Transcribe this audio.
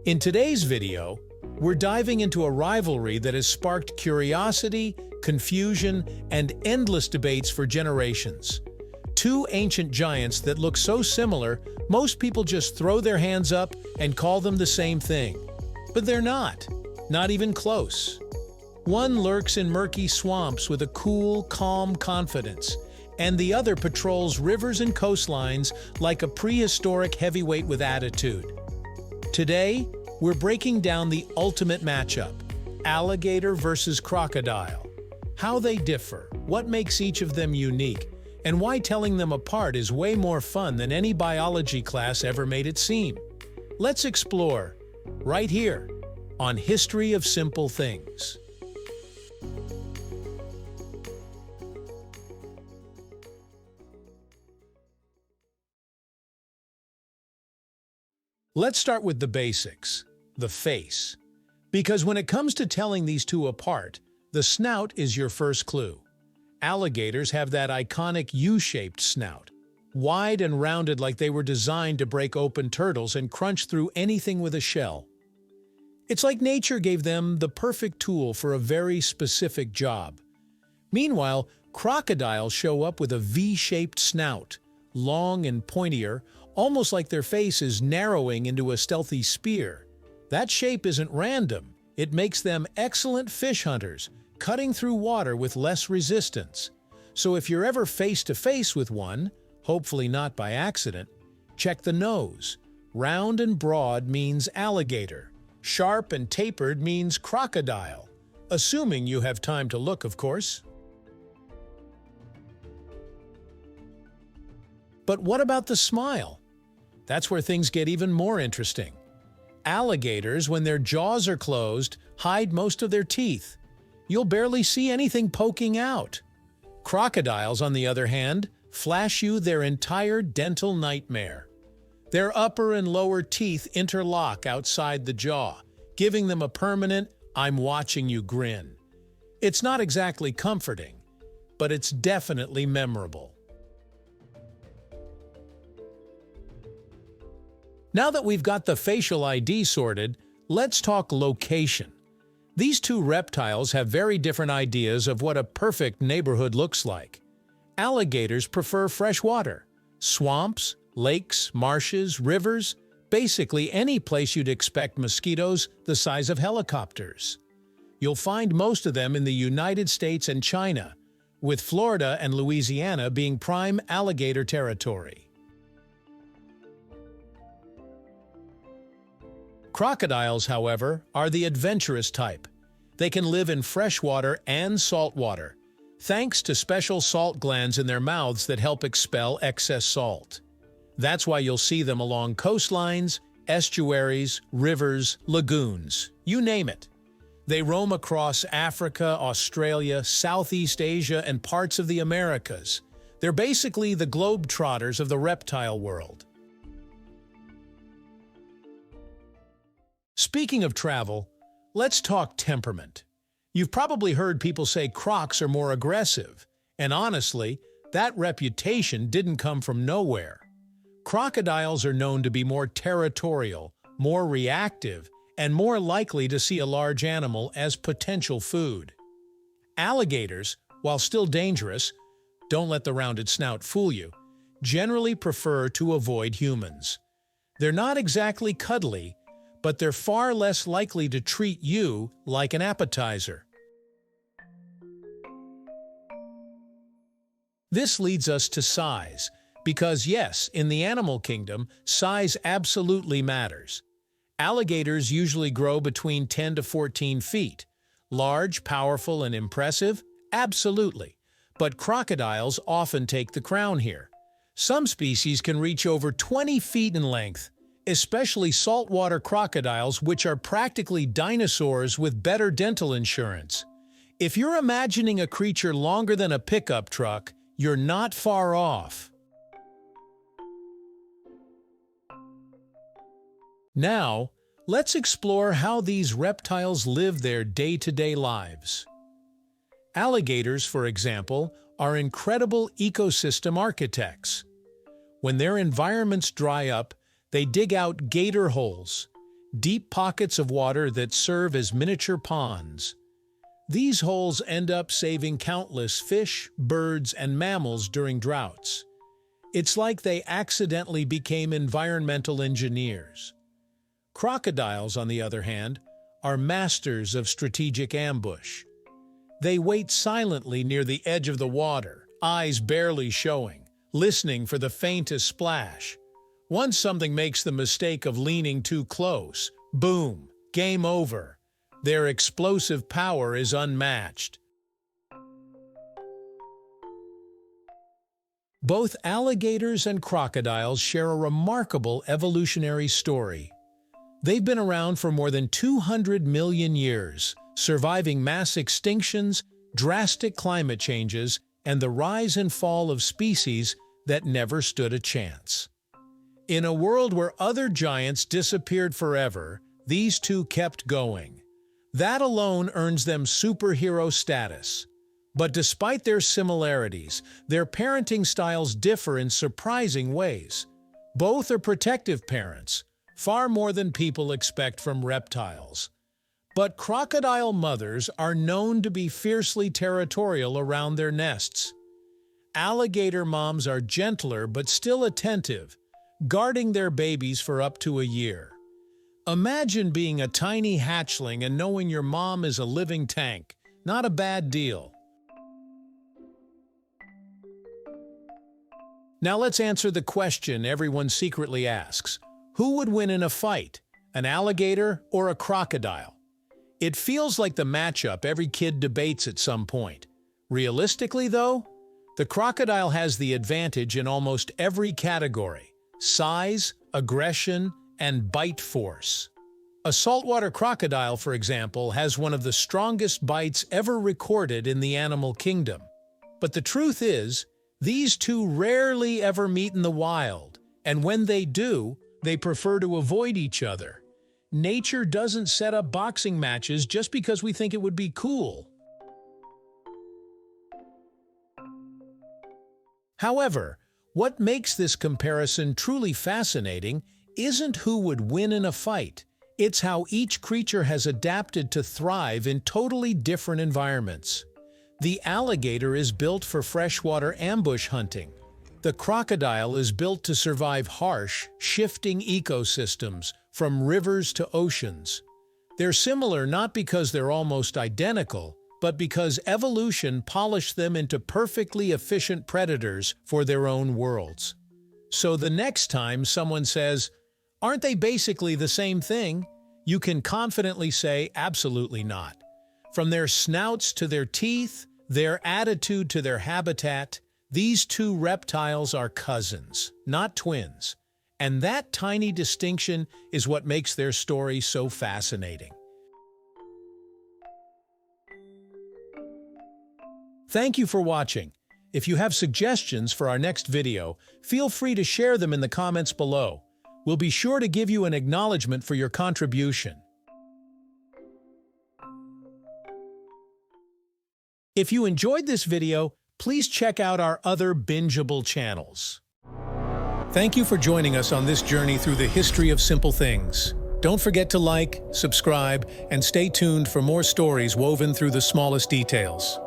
In today's video, we're diving into a rivalry that has sparked curiosity, confusion, and endless debates for generations. Two ancient giants that look so similar, most people just throw their hands up and call them the same thing. But they're not even close. One lurks in murky swamps with a cool, calm confidence, and the other patrols rivers and coastlines like a prehistoric heavyweight with attitude. Today, we're breaking down the ultimate matchup, alligator versus crocodile. How they differ, what makes each of them unique, and why telling them apart is way more fun than any biology class ever made it seem. Let's explore, right here, on History of Simple Things. Let's start with the basics, the face. Because when it comes to telling these two apart, the snout is your first clue. Alligators have that iconic U-shaped snout, wide and rounded like they were designed to break open turtles and crunch through anything with a shell. It's like nature gave them the perfect tool for a very specific job. Meanwhile, crocodiles show up with a V-shaped snout, long and pointier, almost like their face is narrowing into a stealthy spear. That shape isn't random. It makes them excellent fish hunters, cutting through water with less resistance. So if you're ever face-to-face with one, hopefully not by accident, check the nose. Round and broad means alligator. Sharp and tapered means crocodile. Assuming you have time to look, of course. But what about the smile? That's where things get even more interesting. Alligators, when their jaws are closed, hide most of their teeth. You'll barely see anything poking out. Crocodiles, on the other hand, flash you their entire dental nightmare. Their upper and lower teeth interlock outside the jaw, giving them a permanent "I'm watching you" grin. It's not exactly comforting, but it's definitely memorable. Now that we've got the facial ID sorted, let's talk location. These two reptiles have very different ideas of what a perfect neighborhood looks like. Alligators prefer fresh water, swamps, lakes, marshes, rivers, basically any place you'd expect mosquitoes the size of helicopters. You'll find most of them in the United States and China, with Florida and Louisiana being prime alligator territory. Crocodiles, however, are the adventurous type. They can live in freshwater and saltwater, thanks to special salt glands in their mouths that help expel excess salt. That's why you'll see them along coastlines, estuaries, rivers, lagoons, you name it. They roam across Africa, Australia, Southeast Asia, and parts of the Americas. They're basically the globetrotters of the reptile world. Speaking of travel, let's talk temperament. You've probably heard people say crocs are more aggressive, and honestly, that reputation didn't come from nowhere. Crocodiles are known to be more territorial, more reactive, and more likely to see a large animal as potential food. Alligators, while still dangerous, don't let the rounded snout fool you, generally prefer to avoid humans. They're not exactly cuddly, but they're far less likely to treat you like an appetizer. This leads us to size, because yes, in the animal kingdom, size absolutely matters. Alligators usually grow between 10 to 14 feet. Large, powerful, and impressive? Absolutely. But crocodiles often take the crown here. Some species can reach over 20 feet in length, especially saltwater crocodiles, which are practically dinosaurs with better dental insurance. If you're imagining a creature longer than a pickup truck, you're not far off. Now, let's explore how these reptiles live their day-to-day lives. Alligators, for example, are incredible ecosystem architects. When their environments dry up, they dig out gator holes. deep pockets of water that serve as miniature ponds. These holes end up saving countless fish, birds, and mammals during droughts. It's like they accidentally became environmental engineers. Crocodiles, on the other hand, are masters of strategic ambush. They wait silently near the edge of the water, eyes barely showing, listening for the faintest splash. Once something makes the mistake of leaning too close, boom, game over. Their explosive power is unmatched. Both alligators and crocodiles share a remarkable evolutionary story. They've been around for more than 200 million years, surviving mass extinctions, drastic climate changes, and the rise and fall of species that never stood a chance. In a world where other giants disappeared forever, these two kept going. That alone earns them superhero status. But despite their similarities, their parenting styles differ in surprising ways. Both are protective parents, far more than people expect from reptiles. But crocodile mothers are known to be fiercely territorial around their nests. Alligator moms are gentler but still attentive, guarding their babies for up to a year. Imagine being a tiny hatchling and knowing your mom is a living tank. Not a bad deal. Now let's answer the question everyone secretly asks. Who would win in a fight, an alligator or a crocodile? It feels like the matchup every kid debates at some point. Realistically, though, the crocodile has the advantage in almost every category: size, aggression, and bite force. A saltwater crocodile, for example, has one of the strongest bites ever recorded in the animal kingdom. But the truth is, these two rarely ever meet in the wild, and when they do, they prefer to avoid each other. Nature doesn't set up boxing matches just because we think it would be cool. However, what makes this comparison truly fascinating isn't who would win in a fight. It's how each creature has adapted to thrive in totally different environments. The alligator is built for freshwater ambush hunting. The crocodile is built to survive harsh, shifting ecosystems, from rivers to oceans. They're similar not because they're almost identical, but because evolution polished them into perfectly efficient predators for their own worlds. So the next time someone says, "Aren't they basically the same thing?" you can confidently say, absolutely not. From their snouts to their teeth, their attitude to their habitat, these two reptiles are cousins, not twins. And that tiny distinction is what makes their story so fascinating. Thank you for watching. If you have suggestions for our next video, feel free to share them in the comments below. We'll be sure to give you an acknowledgement for your contribution. If you enjoyed this video, please check out our other bingeable channels. Thank you for joining us on this journey through the history of simple things. Don't forget to like, subscribe, and stay tuned for more stories woven through the smallest details.